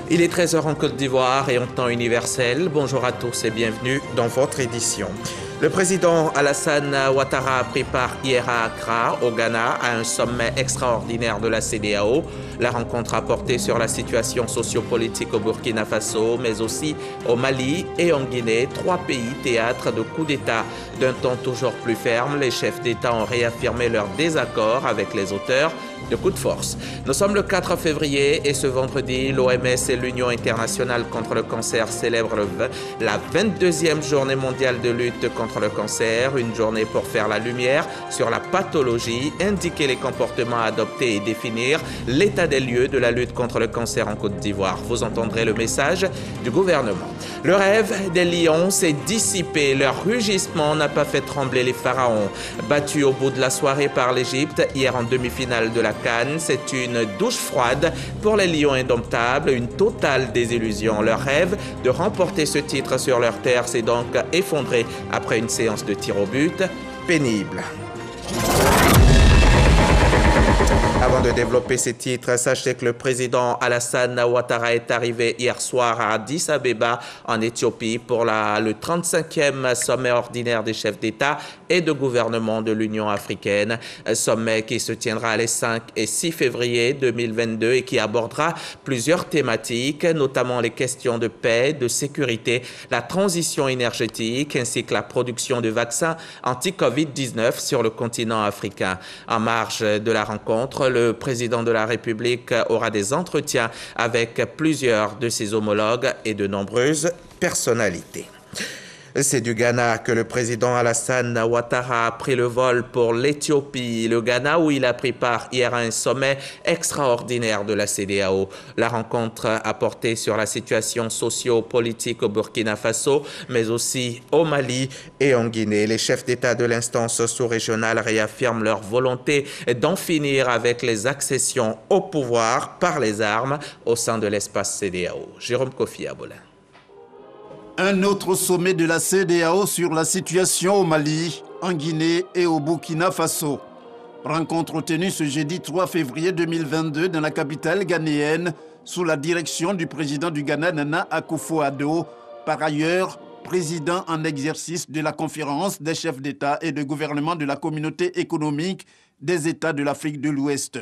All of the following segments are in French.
Il est 13 h en Côte d'Ivoire et en temps universel. Bonjour à tous et bienvenue dans votre édition. Le président Alassane Ouattara a pris part hier à Accra, au Ghana, à un sommet extraordinaire de la CEDEAO. La rencontre a porté sur la situation sociopolitique au Burkina Faso, mais aussi au Mali et en Guinée, trois pays théâtres de coups d'État. D'un ton toujours plus ferme, les chefs d'État ont réaffirmé leur désaccord avec les auteurs de coups de force. Nous sommes le 4 février et ce vendredi, l'OMS et l'Union internationale contre le cancer célèbrent la 22e journée mondiale de lutte contre le cancer, une journée pour faire la lumière sur la pathologie, indiquer les comportements à adopter et définir l'état des lieux de la lutte contre le cancer en Côte d'Ivoire. Vous entendrez le message du gouvernement. Le rêve des lions s'est dissipé, leur rugissement n'a pas fait trembler les pharaons. Battus au bout de la soirée par l'Égypte, hier en demi-finale de la Cannes, c'est une douche froide pour les lions indomptables, une totale désillusion. Leur rêve de remporter ce titre sur leur terre s'est donc effondré après une séance de tir au but pénible. Avant de développer ces titres, sachez que le président Alassane Ouattara est arrivé hier soir à Addis Abeba, en Éthiopie, pour le 35e sommet ordinaire des chefs d'État et de gouvernement de l'Union africaine. Un sommet qui se tiendra les 5 et 6 février 2022 et qui abordera plusieurs thématiques, notamment les questions de paix, de sécurité, la transition énergétique ainsi que la production de vaccins anti-Covid-19 sur le continent africain. En marge de la rencontre, le président de la République aura des entretiens avec plusieurs de ses homologues et de nombreuses personnalités. C'est du Ghana que le président Alassane Ouattara a pris le vol pour l'Éthiopie, le Ghana où il a pris part hier à un sommet extraordinaire de la CEDEAO. La rencontre a porté sur la situation socio-politique au Burkina Faso, mais aussi au Mali et en Guinée. Les chefs d'État de l'instance sous-régionale réaffirment leur volonté d'en finir avec les accessions au pouvoir par les armes au sein de l'espace CEDEAO. Jérôme Kofi Abolin. Un autre sommet de la CEDEAO sur la situation au Mali, en Guinée et au Burkina Faso. Rencontre tenue ce jeudi 3 février 2022 dans la capitale ghanéenne sous la direction du président du Ghana, Nana Akufo-Addo, par ailleurs président en exercice de la conférence des chefs d'État et de gouvernement de la communauté économique des États de l'Afrique de l'Ouest.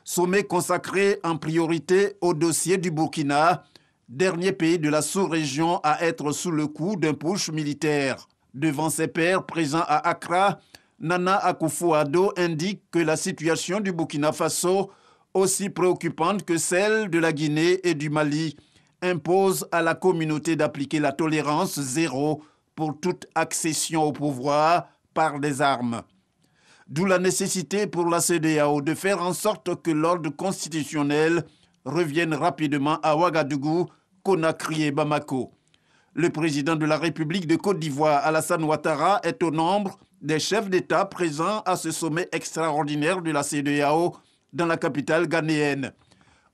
Sommet consacré en priorité au dossier du Burkina, dernier pays de la sous-région à être sous le coup d'un putsch militaire. Devant ses pairs présents à Accra, Nana Akufo-Addo indique que la situation du Burkina Faso, aussi préoccupante que celle de la Guinée et du Mali, impose à la communauté d'appliquer la tolérance zéro pour toute accession au pouvoir par les armes. D'où la nécessité pour la CEDEAO de faire en sorte que l'ordre constitutionnel reviennent rapidement à Ouagadougou, Conakry et Bamako. Le président de la République de Côte d'Ivoire, Alassane Ouattara, est au nombre des chefs d'État présents à ce sommet extraordinaire de la CEDEAO dans la capitale ghanéenne.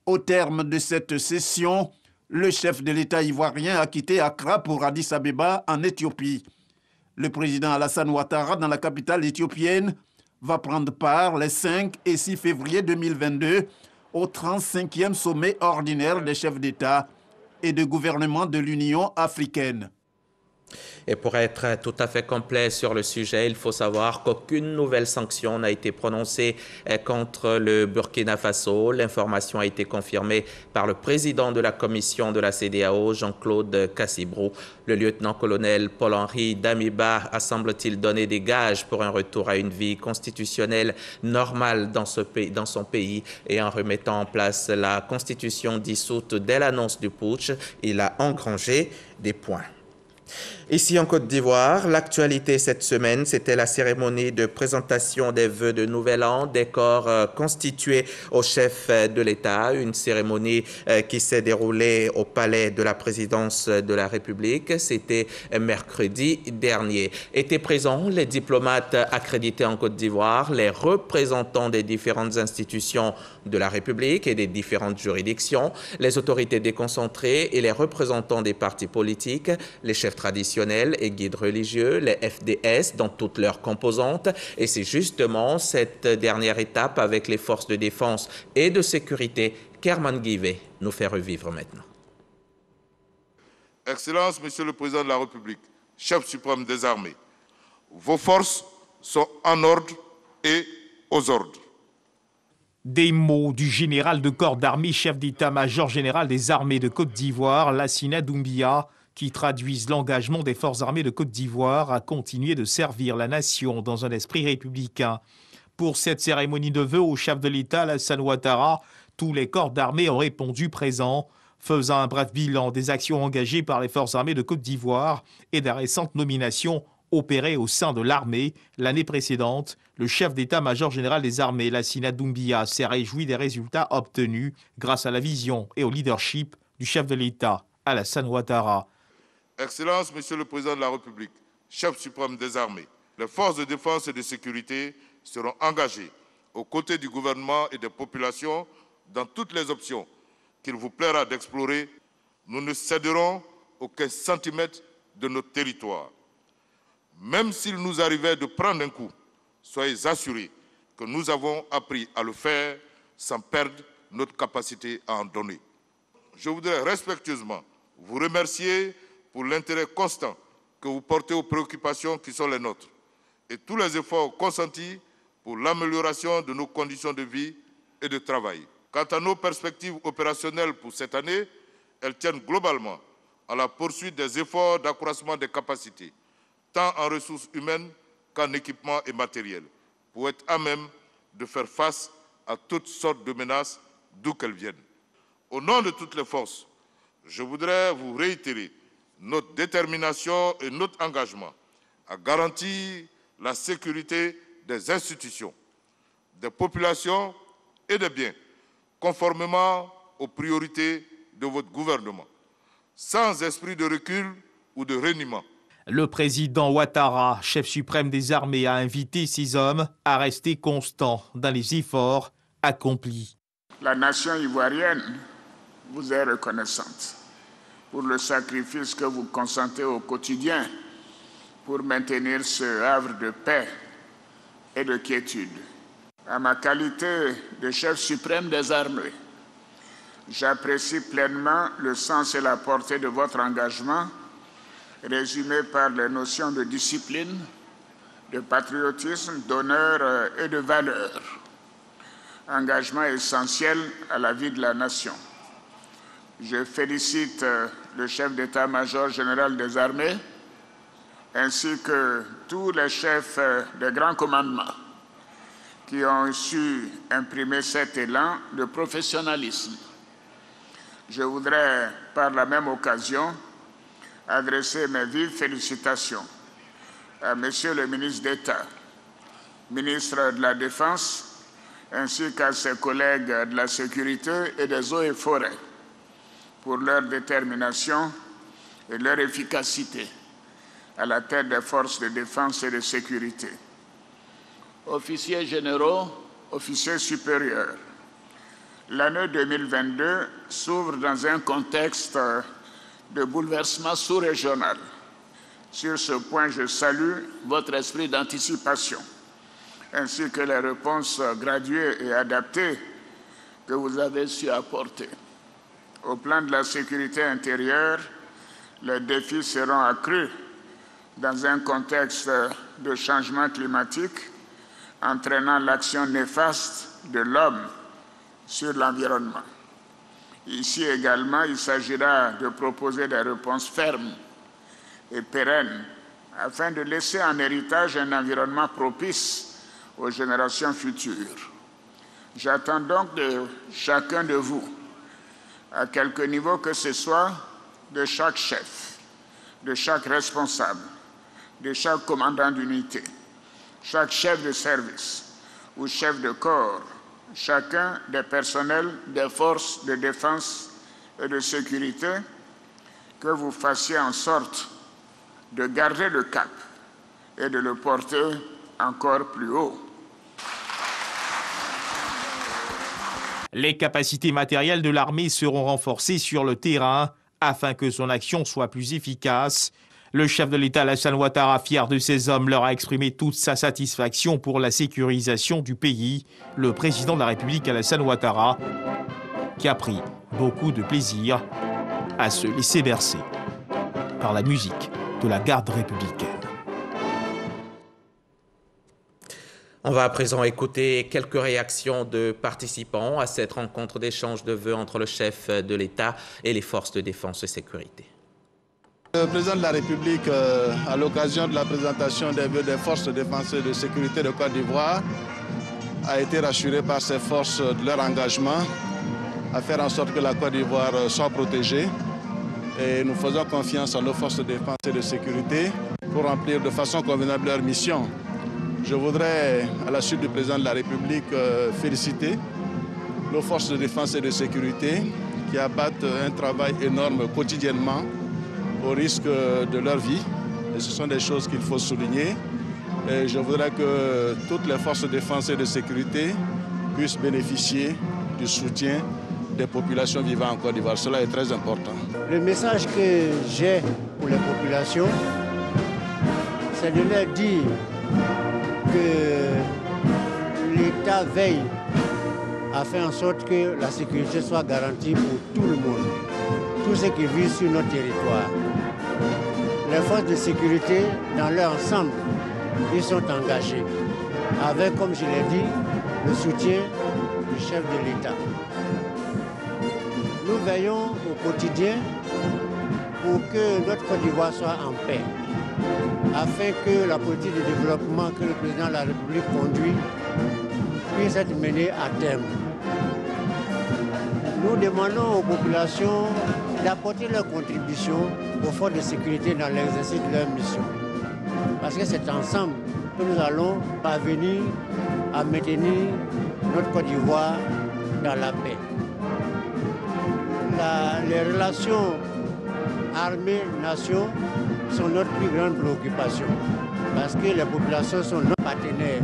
Au terme de cette session, le chef de l'État ivoirien a quitté Accra pour Addis Abeba en Éthiopie. Le président Alassane Ouattara, dans la capitale éthiopienne, va prendre part les 5 et 6 février 2022 au 35e sommet ordinaire des chefs d'État et de gouvernement de l'Union africaine. Et pour être tout à fait complet sur le sujet, il faut savoir qu'aucune nouvelle sanction n'a été prononcée contre le Burkina Faso. L'information a été confirmée par le président de la commission de la CEDEAO, Jean-Claude Cassibrou. Le lieutenant-colonel Paul-Henri Damiba a, semble-t-il, donné des gages pour un retour à une vie constitutionnelle normale dans son pays et en remettant en place la constitution dissoute dès l'annonce du putsch, il a engrangé des points. Ici en Côte d'Ivoire, l'actualité cette semaine, c'était la cérémonie de présentation des vœux de Nouvel An des corps constitués au chef de l'État, une cérémonie qui s'est déroulée au palais de la présidence de la République. C'était mercredi dernier. Étaient présents les diplomates accrédités en Côte d'Ivoire, les représentants des différentes institutions de la République et des différentes juridictions, les autorités déconcentrées et les représentants des partis politiques, les chefs traditionnels et guides religieux, les FDS dans toutes leurs composantes. Et c'est justement cette dernière étape avec les forces de défense et de sécurité qu'Herman Guivet nous fait revivre maintenant. Excellences, Monsieur le Président de la République, chef suprême des armées, vos forces sont en ordre et aux ordres. Des mots du général de corps d'armée, chef d'état-major général des armées de Côte d'Ivoire, Lassina Doumbia, qui traduisent l'engagement des forces armées de Côte d'Ivoire à continuer de servir la nation dans un esprit républicain. Pour cette cérémonie de vœux au chef de l'État, Alassane Ouattara, tous les corps d'armée ont répondu présents, faisant un bref bilan des actions engagées par les forces armées de Côte d'Ivoire et des récentes nominations opérées au sein de l'armée l'année précédente. Le chef d'état-major général des armées, Lassina Doumbia, s'est réjoui des résultats obtenus grâce à la vision et au leadership du chef de l'État, Alassane Ouattara. Excellences, Monsieur le Président de la République, chef suprême des armées, les forces de défense et de sécurité seront engagées aux côtés du gouvernement et des populations dans toutes les options qu'il vous plaira d'explorer. Nous ne céderons aucun centimètre de notre territoire. Même s'il nous arrivait de prendre un coup, soyez assurés que nous avons appris à le faire sans perdre notre capacité à en donner. Je voudrais respectueusement vous remercier pour l'intérêt constant que vous portez aux préoccupations qui sont les nôtres et tous les efforts consentis pour l'amélioration de nos conditions de vie et de travail. Quant à nos perspectives opérationnelles pour cette année, elles tiennent globalement à la poursuite des efforts d'accroissement des capacités, tant en ressources humaines qu'en équipement et matériel, pour être à même de faire face à toutes sortes de menaces, d'où qu'elles viennent. Au nom de toutes les forces, je voudrais vous réitérer notre détermination et notre engagement à garantir la sécurité des institutions, des populations et des biens, conformément aux priorités de votre gouvernement, sans esprit de recul ou de reniement. Le président Ouattara, chef suprême des armées, a invité ces hommes à rester constants dans les efforts accomplis. La nation ivoirienne vous est reconnaissante pour le sacrifice que vous consentez au quotidien pour maintenir ce havre de paix et de quiétude. À ma qualité de chef suprême des armées, j'apprécie pleinement le sens et la portée de votre engagement, résumé par les notions de discipline, de patriotisme, d'honneur et de valeur. Engagement essentiel à la vie de la nation. Je félicite le chef d'état-major général des armées, ainsi que tous les chefs des grands commandements qui ont su imprimer cet élan de professionnalisme. Je voudrais, par la même occasion, adresser mes vives félicitations à Monsieur le ministre d'État, ministre de la Défense, ainsi qu'à ses collègues de la Sécurité et des Eaux et Forêts, pour leur détermination et leur efficacité à la tête des forces de défense et de sécurité. Officiers généraux, officiers supérieurs, l'année 2022 s'ouvre dans un contexte de bouleversement sous-régional. Sur ce point, je salue votre esprit d'anticipation, ainsi que les réponses graduées et adaptées que vous avez su apporter. Au plan de la sécurité intérieure, les défis seront accrus dans un contexte de changement climatique entraînant l'action néfaste de l'homme sur l'environnement. Ici également, il s'agira de proposer des réponses fermes et pérennes afin de laisser en héritage un environnement propice aux générations futures. J'attends donc de chacun de vous, à quelque niveau que ce soit, de chaque chef, de chaque responsable, de chaque commandant d'unité, chaque chef de service ou chef de corps, chacun des personnels des forces de défense et de sécurité, que vous fassiez en sorte de garder le cap et de le porter encore plus haut. Les capacités matérielles de l'armée seront renforcées sur le terrain afin que son action soit plus efficace. Le chef de l'État, Alassane Ouattara, fier de ses hommes, leur a exprimé toute sa satisfaction pour la sécurisation du pays. Le président de la République, Alassane Ouattara, qui a pris beaucoup de plaisir à se laisser bercer. par la musique de la garde républicaine. On va à présent écouter quelques réactions de participants à cette rencontre d'échange de vœux entre le chef de l'État et les forces de défense et sécurité. Le président de la République, à l'occasion de la présentation des vœux des forces de défense et de sécurité de Côte d'Ivoire, a été rassuré par ces forces de leur engagement à faire en sorte que la Côte d'Ivoire soit protégée. Et nous faisons confiance à nos forces de défense et de sécurité pour remplir de façon convenable leur mission. Je voudrais, à la suite du président de la République, féliciter nos forces de défense et de sécurité qui abattent un travail énorme quotidiennement au risque de leur vie. Et ce sont des choses qu'il faut souligner. Et je voudrais que toutes les forces de défense et de sécurité puissent bénéficier du soutien des populations vivant en Côte d'Ivoire. Cela est très important. Le message que j'ai pour les populations, c'est de leur dire que l'État veille à faire en sorte que la sécurité soit garantie pour tout le monde, tous ceux qui vivent sur notre territoire. Les forces de sécurité, dans leur ensemble, ils sont engagés, avec, comme je l'ai dit, le soutien du chef de l'État. Nous veillons au quotidien pour que notre Côte d'Ivoire soit en paix, afin que la politique de développement que le président de la République conduit puisse être menée à terme. Nous demandons aux populations d'apporter leur contribution aux forces de sécurité dans l'exercice de leur mission. Parce que c'est ensemble que nous allons parvenir à maintenir notre Côte d'Ivoire dans la paix. Les relations armée-nation sont notre plus grande préoccupation parce que les populations sont nos partenaires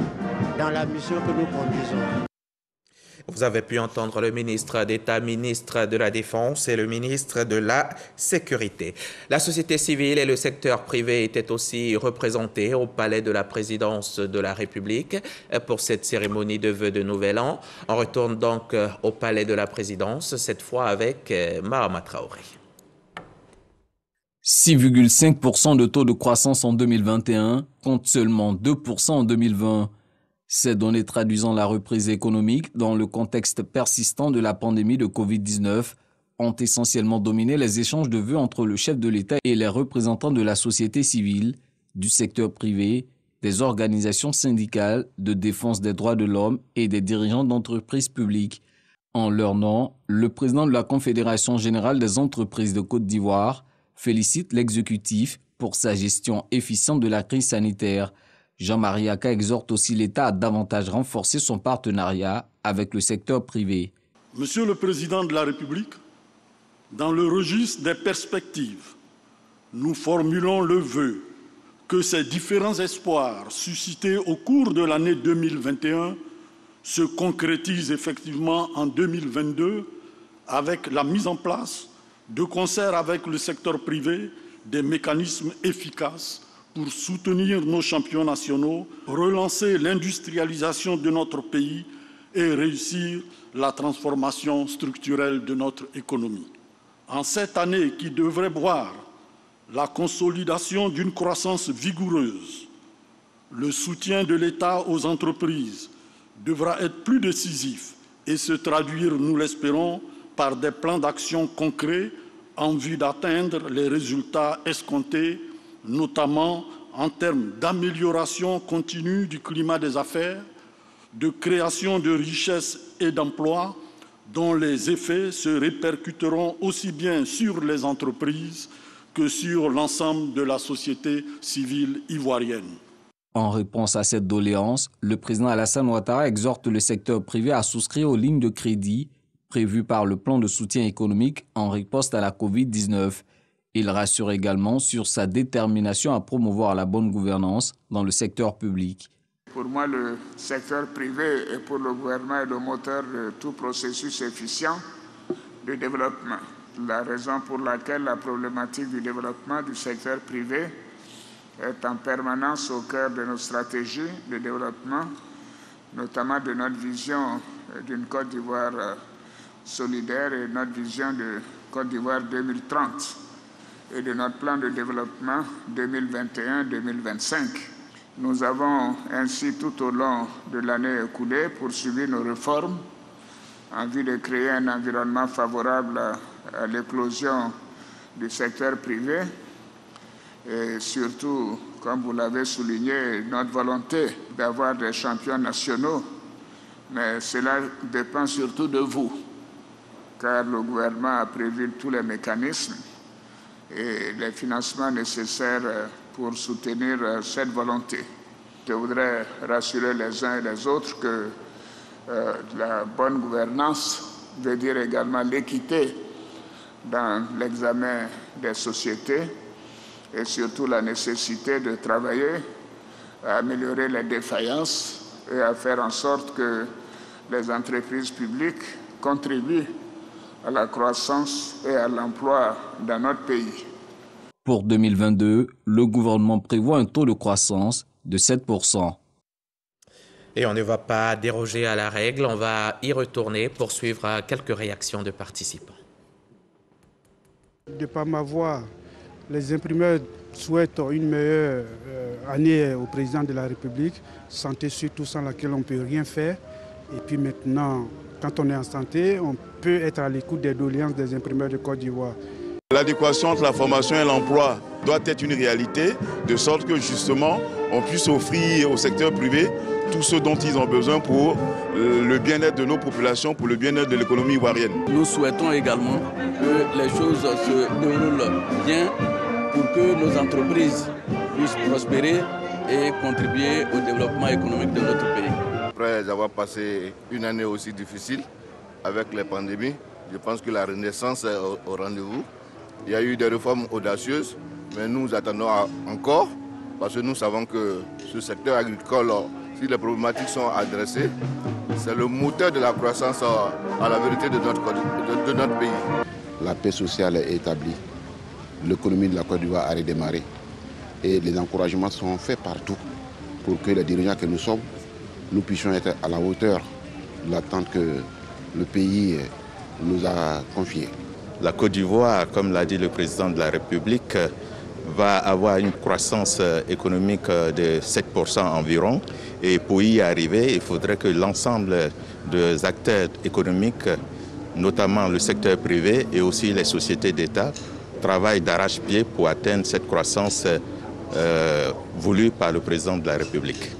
dans la mission que nous conduisons. Vous avez pu entendre le ministre d'État, ministre de la Défense et le ministre de la Sécurité. La société civile et le secteur privé étaient aussi représentés au palais de la présidence de la République pour cette cérémonie de vœux de Nouvel An. On retourne donc au palais de la présidence, cette fois avec Mahama Traoré. 6,5% de taux de croissance en 2021 contre seulement 2% en 2020. Ces données traduisant la reprise économique dans le contexte persistant de la pandémie de Covid-19 ont essentiellement dominé les échanges de vœux entre le chef de l'État et les représentants de la société civile, du secteur privé, des organisations syndicales de défense des droits de l'homme et des dirigeants d'entreprises publiques. En leur nom, le président de la Confédération générale des entreprises de Côte d'Ivoire félicite l'exécutif pour sa gestion efficiente de la crise sanitaire. Jean-Marie Aka exhorte aussi l'État à davantage renforcer son partenariat avec le secteur privé. Monsieur le Président de la République, dans le registre des perspectives, nous formulons le vœu que ces différents espoirs suscités au cours de l'année 2021 se concrétisent effectivement en 2022 avec la mise en place, de concert avec le secteur privé, des mécanismes efficaces pour soutenir nos champions nationaux, relancer l'industrialisation de notre pays et réussir la transformation structurelle de notre économie. En cette année qui devrait voir la consolidation d'une croissance vigoureuse, le soutien de l'État aux entreprises devra être plus décisif et se traduire, nous l'espérons, par des plans d'action concrets en vue d'atteindre les résultats escomptés, notamment en termes d'amélioration continue du climat des affaires, de création de richesses et d'emplois, dont les effets se répercuteront aussi bien sur les entreprises que sur l'ensemble de la société civile ivoirienne. En réponse à cette doléance, le président Alassane Ouattara exhorte le secteur privé à souscrire aux lignes de crédit prévues par le plan de soutien économique en riposte à la Covid-19. Il rassure également sur sa détermination à promouvoir la bonne gouvernance dans le secteur public. Pour moi, le secteur privé est pour le gouvernement le moteur de tout processus efficient de développement. La raison pour laquelle la problématique du développement du secteur privé est en permanence au cœur de nos stratégies de développement, notamment de notre vision d'une Côte d'Ivoire solidaire et notre vision de Côte d'Ivoire 2030. et de notre plan de développement 2021-2025. Nous avons ainsi tout au long de l'année écoulée poursuivi nos réformes en vue de créer un environnement favorable à l'éclosion du secteur privé et surtout, comme vous l'avez souligné, notre volonté d'avoir des champions nationaux. Mais cela dépend surtout de vous, car le gouvernement a prévu tous les mécanismes et les financements nécessaires pour soutenir cette volonté. Je voudrais rassurer les uns et les autres que la bonne gouvernance veut dire également l'équité dans l'examen des sociétés et surtout la nécessité de travailler à améliorer les défaillances et à faire en sorte que les entreprises publiques contribuent à la croissance et à l'emploi dans notre pays. Pour 2022, le gouvernement prévoit un taux de croissance de 7%. Et on ne va pas déroger à la règle, on va y retourner pour suivre quelques réactions de participants. De par ma voix, les imprimeurs souhaitent une meilleure année au président de la République, santé surtout sans laquelle on ne peut rien faire. Et puis maintenant, quand on est en santé, on peut être à l'écoute des doléances des imprimeurs de Côte d'Ivoire. L'adéquation entre la formation et l'emploi doit être une réalité, de sorte que justement, on puisse offrir au secteur privé tout ce dont ils ont besoin pour le bien-être de nos populations, pour le bien-être de l'économie ivoirienne. Nous souhaitons également que les choses se déroulent bien pour que nos entreprises puissent prospérer et contribuer au développement économique de notre pays. Après avoir passé une année aussi difficile avec les pandémies, je pense que la renaissance est au rendez-vous. Il y a eu des réformes audacieuses, mais nous attendons encore parce que nous savons que ce secteur agricole, si les problématiques sont adressées, c'est le moteur de la croissance à la vérité de notre pays. La paix sociale est établie, l'économie de la Côte d'Ivoire a redémarré et les encouragements sont faits partout pour que les dirigeants que nous sommes, nous puissions être à la hauteur de l'attente que le pays nous a confiée. La Côte d'Ivoire, comme l'a dit le président de la République, va avoir une croissance économique de 7% environ. Et pour y arriver, il faudrait que l'ensemble des acteurs économiques, notamment le secteur privé et aussi les sociétés d'État, travaillent d'arrache-pied pour atteindre cette croissance voulue par le président de la République.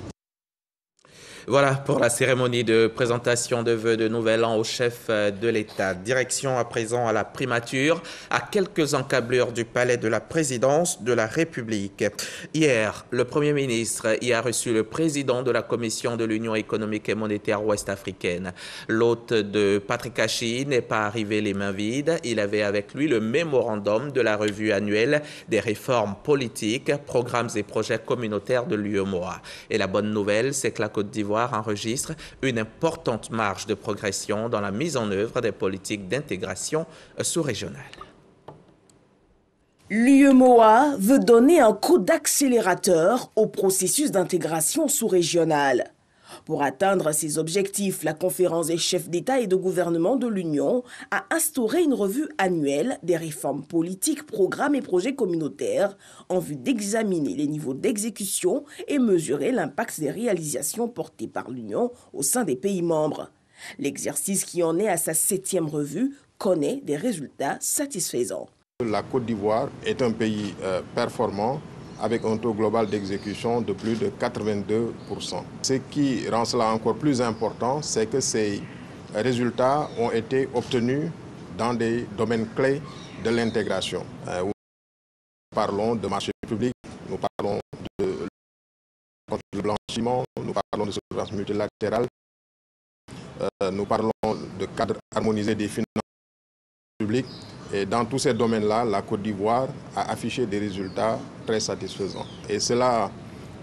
Voilà pour la cérémonie de présentation de vœux de Nouvel An au chef de l'État. Direction à présent à la primature, à quelques encablures du palais de la présidence de la République. Hier, le Premier ministre y a reçu le président de la Commission de l'Union économique et monétaire ouest-africaine. L'hôte de Patrick Achi n'est pas arrivé les mains vides. Il avait avec lui le mémorandum de la revue annuelle des réformes politiques, programmes et projets communautaires de l'UEMOA. Et la bonne nouvelle, c'est que la Côte d'Ivoire enregistre une importante marge de progression dans la mise en œuvre des politiques d'intégration sous-régionale. L'UEMOA veut donner un coup d'accélérateur au processus d'intégration sous-régionale. Pour atteindre ces objectifs, la conférence des chefs d'État et de gouvernement de l'Union a instauré une revue annuelle des réformes politiques, programmes et projets communautaires en vue d'examiner les niveaux d'exécution et mesurer l'impact des réalisations portées par l'Union au sein des pays membres. L'exercice qui en est à sa 7e revue connaît des résultats satisfaisants. La Côte d'Ivoire est un pays performant, avec un taux global d'exécution de plus de 82%. Ce qui rend cela encore plus important, c'est que ces résultats ont été obtenus dans des domaines clés de l'intégration. Nous parlons de marché public, nous parlons de contre le blanchiment, nous parlons de surveillance multilatérale, nous parlons de cadre harmonisé des finances publiques. Et dans tous ces domaines-là, la Côte d'Ivoire a affiché des résultats très satisfaisants. Et cela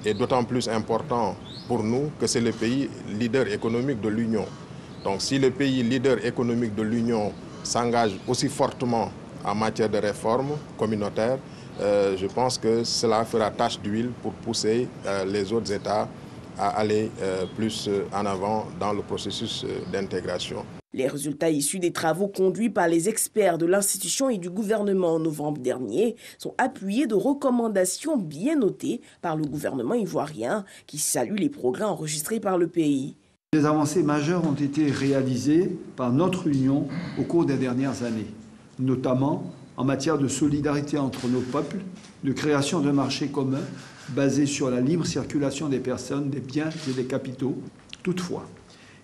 est d'autant plus important pour nous que c'est le pays leader économique de l'Union. Donc si le pays leader économique de l'Union s'engage aussi fortement en matière de réformes communautaires, je pense que cela fera tache d'huile pour pousser les autres États à aller plus en avant dans le processus d'intégration. Les résultats issus des travaux conduits par les experts de l'institution et du gouvernement en novembre dernier sont appuyés de recommandations bien notées par le gouvernement ivoirien qui salue les progrès enregistrés par le pays. Des avancées majeures ont été réalisées par notre Union au cours des dernières années, notamment en matière de solidarité entre nos peuples, de création d'un marché commun basé sur la libre circulation des personnes, des biens et des capitaux. Toutefois,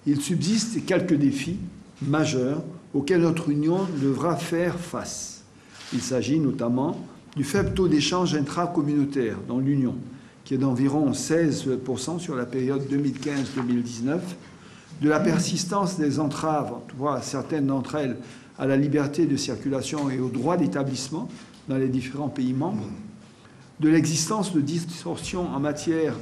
il subsiste quelques défis majeurs auxquels notre Union devra faire face. Il s'agit notamment du faible taux d'échange intracommunautaire dans l'Union, qui est d'environ 16% sur la période 2015-2019, de la persistance des entraves, voire certaines d'entre elles, à la liberté de circulation et au droit d'établissement dans les différents pays membres, de l'existence de distorsions en matière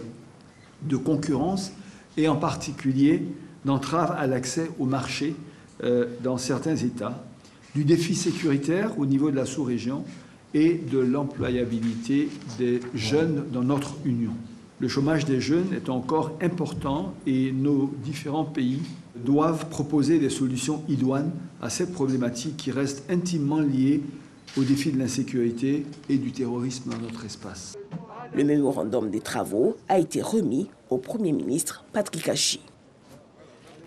de concurrence et en particulier d'entraves à l'accès au marché dans certains États, du défi sécuritaire au niveau de la sous-région et de l'employabilité des jeunes dans notre Union. Le chômage des jeunes est encore important et nos différents pays doivent proposer des solutions idoines à cette problématique qui reste intimement liée au défi de l'insécurité et du terrorisme dans notre espace. Le mémorandum des travaux a été remis au Premier ministre Patrick Achi.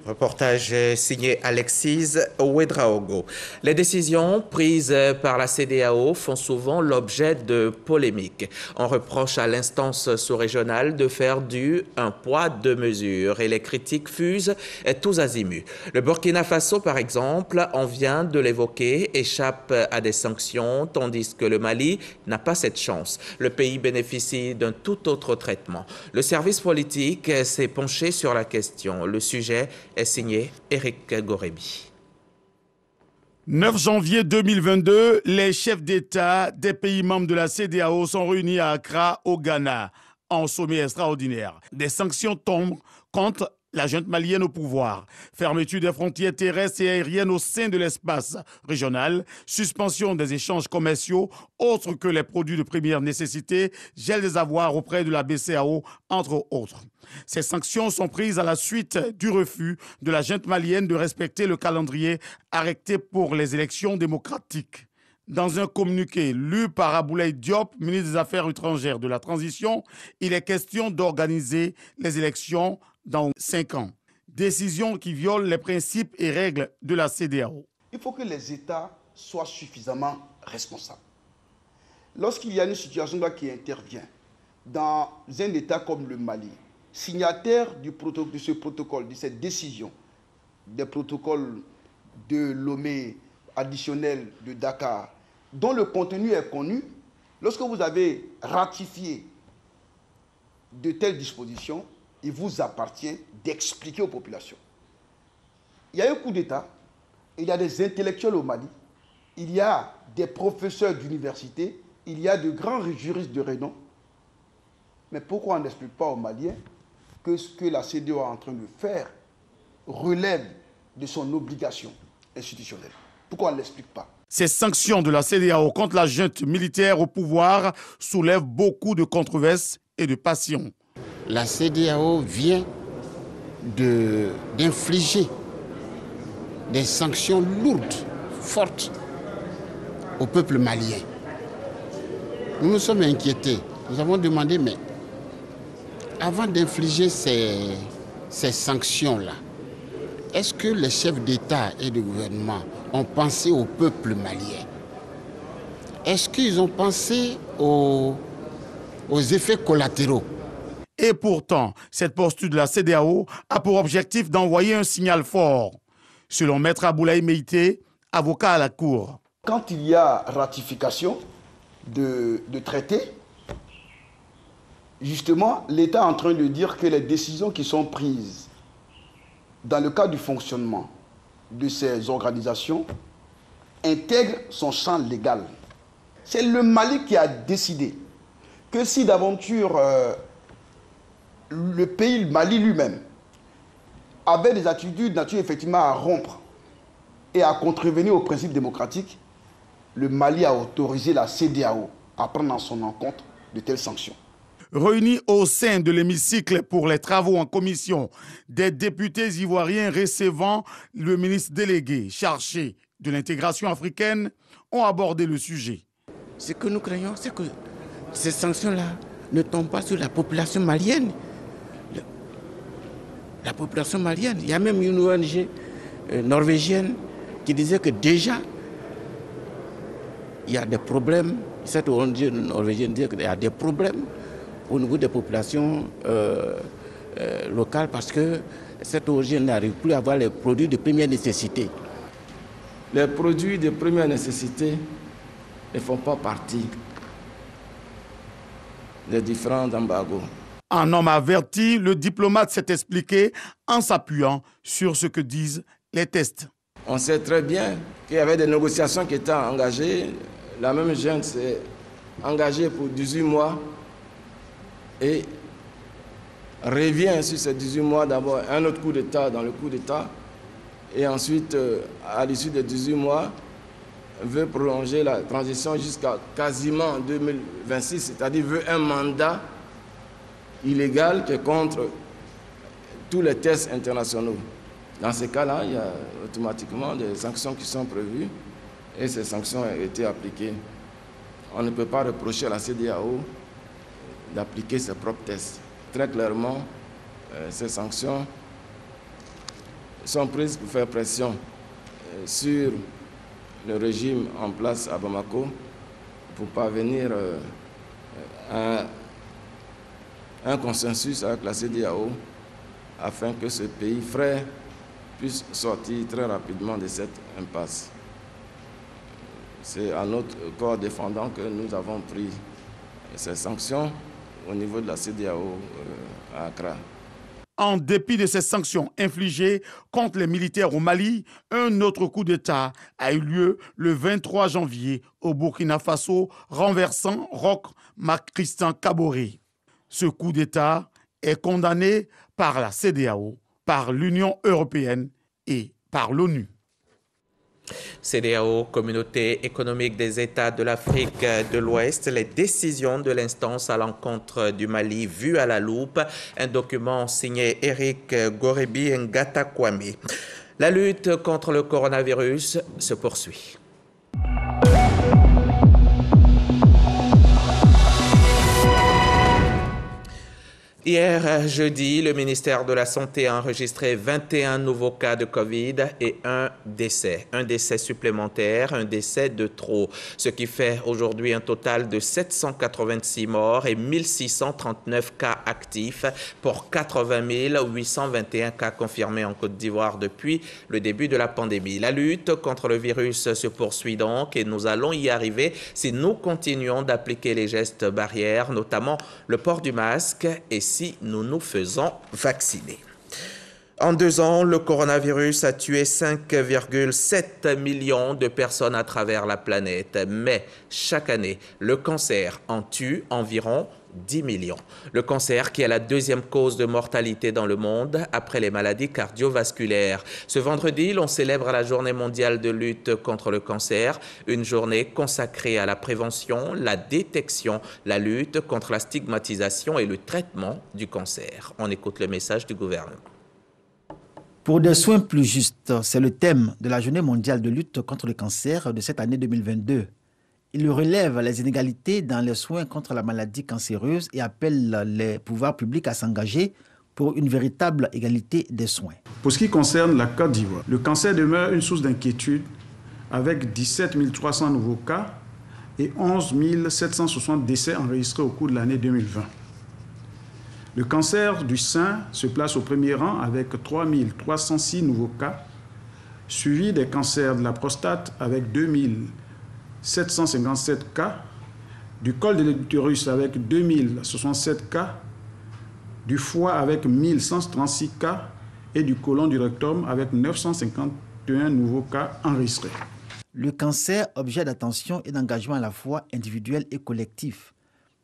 Reportage signé Alexis Ouedraogo. Les décisions prises par la CEDEAO font souvent l'objet de polémiques. On reproche à l'instance sous-régionale de faire du un poids, deux mesures et les critiques fusent tous azimuts. Le Burkina Faso, par exemple, on vient de l'évoquer, échappe à des sanctions, tandis que le Mali n'a pas cette chance. Le pays bénéficie d'un tout autre traitement. Le service politique s'est penché sur la question. Le sujet est signé Éric Gorebi. 9 janvier 2022, les chefs d'État des pays membres de la CEDEAO sont réunis à Accra, au Ghana, en sommet extraordinaire. Des sanctions tombent contre la junte malienne au pouvoir, fermeture des frontières terrestres et aériennes au sein de l'espace régional, suspension des échanges commerciaux autres que les produits de première nécessité, gel des avoirs auprès de la BCEAO, entre autres. Ces sanctions sont prises à la suite du refus de la junte malienne de respecter le calendrier arrêté pour les élections démocratiques. Dans un communiqué lu par Aboulaye Diop, ministre des Affaires étrangères de la Transition, il est question d'organiser les élections dans 5 ans. Décision qui viole les principes et règles de la CEDEAO. Il faut que les États soient suffisamment responsables. Lorsqu'il y a une situation qui intervient dans un État comme le Mali, signataire de ce protocole, de cette décision, des protocoles de Lomé additionnel de Dakar, dont le contenu est connu, lorsque vous avez ratifié de telles dispositions, il vous appartient d'expliquer aux populations. Il y a un coup d'État, il y a des intellectuels au Mali, il y a des professeurs d'université, il y a de grands juristes de renom. Mais pourquoi on n'explique pas aux Maliens que ce que la CEDEAO est en train de faire relève de son obligation institutionnelle? Pourquoi on ne l'explique pas? Ces sanctions de la CEDEAO contre la junte militaire au pouvoir soulèvent beaucoup de controverses et de passions. La CEDEAO vient d'infliger des sanctions lourdes, fortes au peuple malien. Nous nous sommes inquiétés. Nous avons demandé, mais avant d'infliger ces sanctions-là, est-ce que les chefs d'État et de gouvernement ont pensé au peuple malien? Est-ce qu'ils ont pensé aux effets collatéraux? Et pourtant, cette posture de la CEDEAO a pour objectif d'envoyer un signal fort, selon Maître Aboulaye Meïté, avocat à la Cour. Quand il y a ratification de traités, justement, l'État est en train de dire que les décisions qui sont prises dans le cadre du fonctionnement de ces organisations intègrent son champ légal. C'est le Mali qui a décidé que si d'aventure le pays, le Mali lui-même, avait des attitudes nature effectivement à rompre et à contrevenir aux principes démocratiques, le Mali a autorisé la CEDEAO à prendre en son encontre de telles sanctions. Réunis au sein de l'hémicycle pour les travaux en commission, des députés ivoiriens recevant le ministre délégué chargé de l'intégration africaine ont abordé le sujet. Ce que nous craignons, c'est que ces sanctions-là ne tombent pas sur la population malienne. La population malienne, il y a même une ONG norvégienne qui disait que déjà, il y a des problèmes. Cette ONG norvégienne disait qu'il y a des problèmes au niveau des populations locales parce que cette ONG n'arrive plus à avoir les produits de première nécessité. Les produits de première nécessité ne font pas partie des différents embargos. Un homme averti, le diplomate s'est expliqué en s'appuyant sur ce que disent les tests. On sait très bien qu'il y avait des négociations qui étaient engagées. La même junte s'est engagée pour 18 mois et revient sur ces 18 mois d'abord un autre coup d'État dans le coup d'État et ensuite, à l'issue des 18 mois, veut prolonger la transition jusqu'à quasiment 2026, c'est-à-dire veut un mandat illégal qui est contre tous les tests internationaux. Dans ces cas-là, il y a automatiquement des sanctions qui sont prévues et ces sanctions ont été appliquées. On ne peut pas reprocher à la CEDEAO d'appliquer ses propres tests. Très clairement, ces sanctions sont prises pour faire pression sur le régime en place à Bamako pour parvenir à un consensus avec la CEDEAO afin que ce pays frère puisse sortir très rapidement de cette impasse. C'est à notre corps défendant que nous avons pris ces sanctions au niveau de la CEDEAO à Accra. En dépit de ces sanctions infligées contre les militaires au Mali, un autre coup d'État a eu lieu le 23 janvier au Burkina Faso, renversant Roch Marc Christian Kaboré. Ce coup d'État est condamné par la CEDEAO, par l'Union européenne et par l'ONU. CEDEAO, Communauté économique des États de l'Afrique de l'Ouest, les décisions de l'instance à l'encontre du Mali vues à la loupe, un document signé Eric Gorebi Ngata Kwame. La lutte contre le coronavirus se poursuit. Hier, jeudi, le ministère de la Santé a enregistré 21 nouveaux cas de Covid et un décès supplémentaire, un décès de trop, ce qui fait aujourd'hui un total de 786 morts et 1639 cas actifs pour 80 821 cas confirmés en Côte d'Ivoire depuis le début de la pandémie. La lutte contre le virus se poursuit donc et nous allons y arriver si nous continuons d'appliquer les gestes barrières, notamment le port du masque et si nous nous faisons vacciner. En 2 ans, le coronavirus a tué 5,7 millions de personnes à travers la planète. Mais chaque année, le cancer en tue environ 10 millions. Le cancer qui est la 2e cause de mortalité dans le monde après les maladies cardiovasculaires. Ce vendredi, l'on célèbre la Journée mondiale de lutte contre le cancer, une journée consacrée à la prévention, la détection, la lutte contre la stigmatisation et le traitement du cancer. On écoute le message du gouvernement. Pour des soins plus justes, c'est le thème de la Journée mondiale de lutte contre le cancer de cette année 2022. Il relève les inégalités dans les soins contre la maladie cancéreuse et appelle les pouvoirs publics à s'engager pour une véritable égalité des soins. Pour ce qui concerne la Côte d'Ivoire, le cancer demeure une source d'inquiétude avec 17 300 nouveaux cas et 11 760 décès enregistrés au cours de l'année 2020. Le cancer du sein se place au premier rang avec 3 306 nouveaux cas, suivi des cancers de la prostate avec 757 cas, du col de l'utérus avec 2067 cas, du foie avec 1136 cas et du côlon du rectum avec 951 nouveaux cas enregistrés. Le cancer, objet d'attention et d'engagement à la fois individuel et collectif.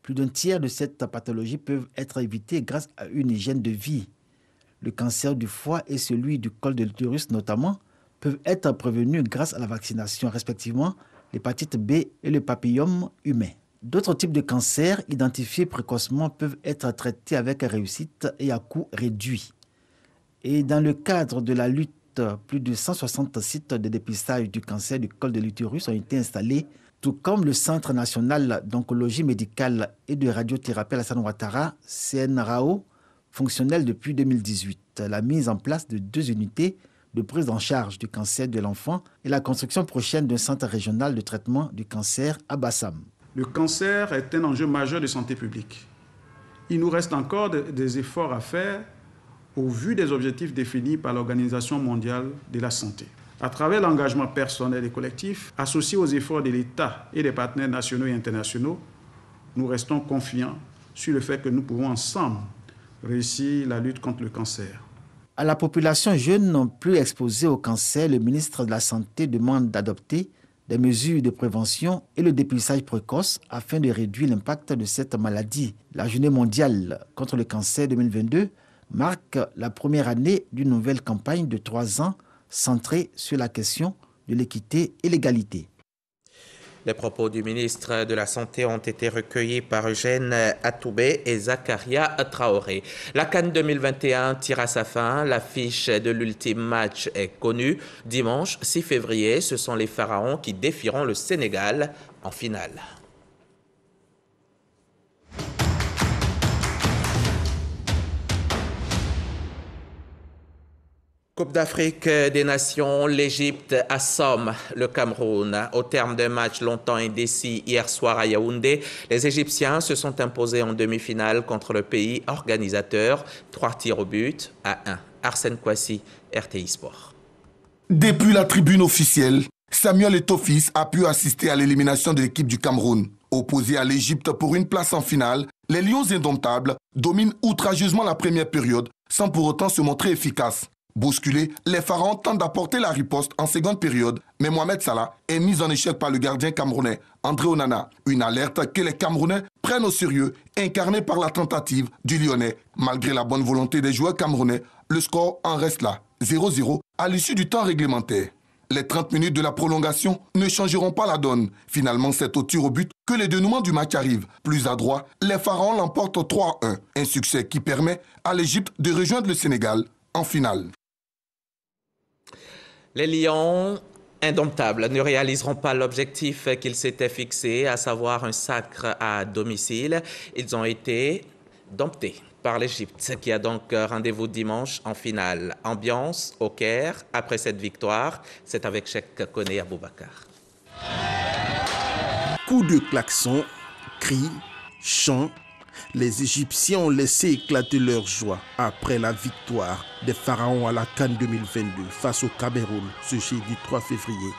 Plus d'un tiers de cette pathologie peuvent être évités grâce à une hygiène de vie. Le cancer du foie et celui du col de l'utérus notamment peuvent être prévenus grâce à la vaccination respectivement l'hépatite B et le papillome humain. D'autres types de cancers identifiés précocement peuvent être traités avec réussite et à coût réduit. Et dans le cadre de la lutte, plus de 160 sites de dépistage du cancer du col de l'utérus ont été installés, tout comme le Centre national d'oncologie médicale et de radiothérapie Alassane Ouattara, CNRAO, fonctionnel depuis 2018. La mise en place de 2 unités de prise en charge du cancer de l'enfant et la construction prochaine d'un centre régional de traitement du cancer à Bassam. Le cancer est un enjeu majeur de santé publique. Il nous reste encore des efforts à faire au vu des objectifs définis par l'Organisation mondiale de la santé. À travers l'engagement personnel et collectif, associé aux efforts de l'État et des partenaires nationaux et internationaux, nous restons confiants sur le fait que nous pouvons ensemble réussir la lutte contre le cancer. À la population jeune non plus exposée au cancer, le ministre de la Santé demande d'adopter des mesures de prévention et le dépistage précoce afin de réduire l'impact de cette maladie. La Journée mondiale contre le cancer 2022 marque la première année d'une nouvelle campagne de 3 ans centrée sur la question de l'équité et l'égalité. Les propos du ministre de la Santé ont été recueillis par Eugène Atoubé et Zakaria Traoré. La CAN 2021 tire à sa fin. L'affiche de l'ultime match est connue. Dimanche 6 février, ce sont les Pharaons qui défieront le Sénégal en finale. Coupe d'Afrique des Nations, l'Égypte assomme le Cameroun. Au terme d'un match longtemps indécis hier soir à Yaoundé, les Égyptiens se sont imposés en demi-finale contre le pays organisateur, 3 tirs au but à 1. Arsène Kouassi, RTI Sport. Depuis la tribune officielle, Samuel Eto'o a pu assister à l'élimination de l'équipe du Cameroun. Opposé à l'Égypte pour une place en finale, les Lions indomptables dominent outrageusement la première période sans pour autant se montrer efficaces. Bousculés, les Pharaons tentent d'apporter la riposte en seconde période, mais Mohamed Salah est mis en échec par le gardien camerounais, André Onana. Une alerte que les Camerounais prennent au sérieux, incarnée par la tentative du Lyonnais. Malgré la bonne volonté des joueurs camerounais, le score en reste là, 0-0 à l'issue du temps réglementaire. Les 30 minutes de la prolongation ne changeront pas la donne. Finalement, c'est au tir au but que le dénouement du match arrive. Plus adroit, les Pharaons l'emportent 3-1. Un succès qui permet à l'Égypte de rejoindre le Sénégal en finale. Les Lions indomptables ne réaliseront pas l'objectif qu'ils s'étaient fixé, à savoir un sacre à domicile. Ils ont été domptés par l'Égypte, qui a donc rendez-vous dimanche en finale. Ambiance au Caire après cette victoire, c'est avec Cheikh Koné Aboubakar. Coups de klaxon, cris, chants, les Égyptiens ont laissé éclater leur joie après la victoire des Pharaons à la CAN 2022 face au Cameroun ce jeudi 3 février.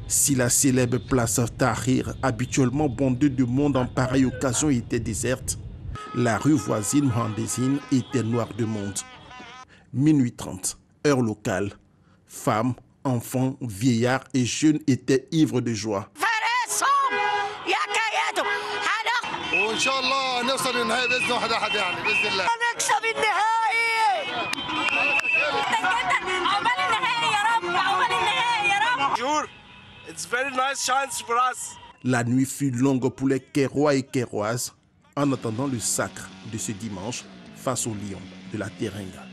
Si la célèbre place Tahrir, habituellement bondée de monde en pareille occasion, était déserte, la rue voisine Mohandesine était noire de monde. Minuit 30, heure locale. Femmes, enfants, vieillards et jeunes étaient ivres de joie. La nuit fut longue pour les Kairois et Kairoises en attendant le sacre de ce dimanche face aux Lions de la Teranga.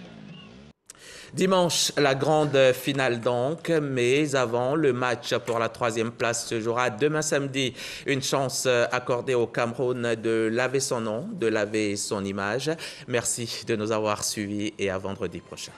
Dimanche, la grande finale donc, mais avant, le match pour la 3e place se jouera demain samedi. Une chance accordée au Cameroun de laver son nom, de laver son image. Merci de nous avoir suivis et à vendredi prochain.